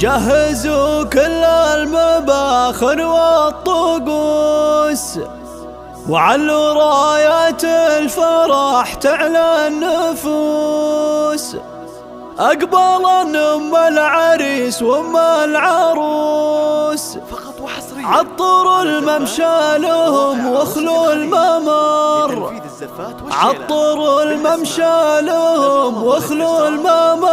جهزوا كل المباخر والطقوس، وعلوا رايات الفرح تعلى النفوس. أقبل أم العريس وأم العروس، عطروا الممشى لهم واخلوا الممر. عطروا الممشى لهم واخلوا الممر.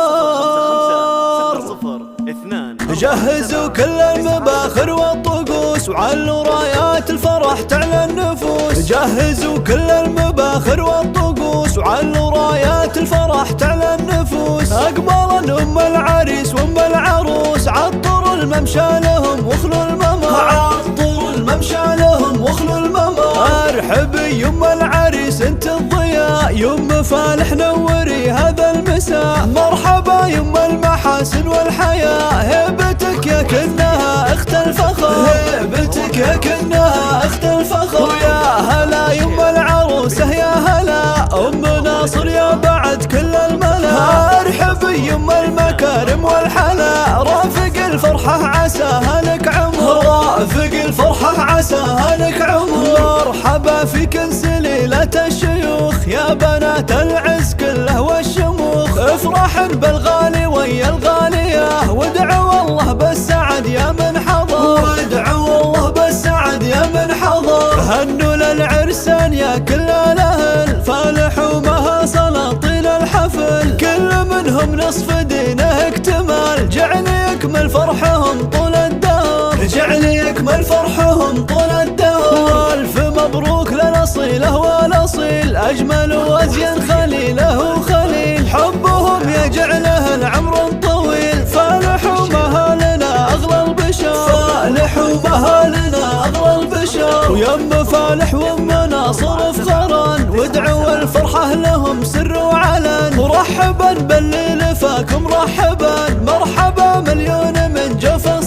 جهزوا كل المباخر والطقوس، وعلوا رايات الفرح تعلى النفوس. جهزوا كل المباخر والطقوس، وعلوا رايات الفرح تعلى النفوس. أقبل أم العريس وأم العروس، عطروا الممشى لهم واخلوا الممر. عطروا الممشى لهم واخلوا الممر. ارحبي يم العريس انت الضياء، يم فالح نوري هذا المساء. مرحبا يم المحاسن والحياة، هيبتك يا كنها اخت الفخر. هيبتك يا كنها اخت الفخر. ويا هلا يم العروسه يا هلا، ام ناصر يا بعد كل الملا. ارحبي يم المكارم والحلا، رافق الفرحة عساها لك عمر. رافق الفرحة عساها لك عمر. مرحبا فيك سليلة الشيوخ، يا بنات العز كله والشموخ. افرحن بالغالي ويا الغالية، وادعوا الله بالسعد يا من حضر. وادعوا الله بالسعد يا من حضر. هنوا للعرسان يا كل الاهل، فالحوا مها سلاطين الحفل. كل منهم نصف دينه اكتمال، جعل يكمل فرحهم طول الدهر. جعل يكمل فرحهم طول الدهر. والف مبروك للأصيله والأصيل، أجمل وأزين خليله وخليل. حبهم يجعله العمر طويل، فالحوا مها لنا أغلى البشر. فالحوا مها لنا أغلى البشر. ويم فالح وام ناصر افخرا، وادعوا الفرحة لهم سر وعلن. مرحبا باللي لفاكم مرحبا، مرحبا مليون من جفن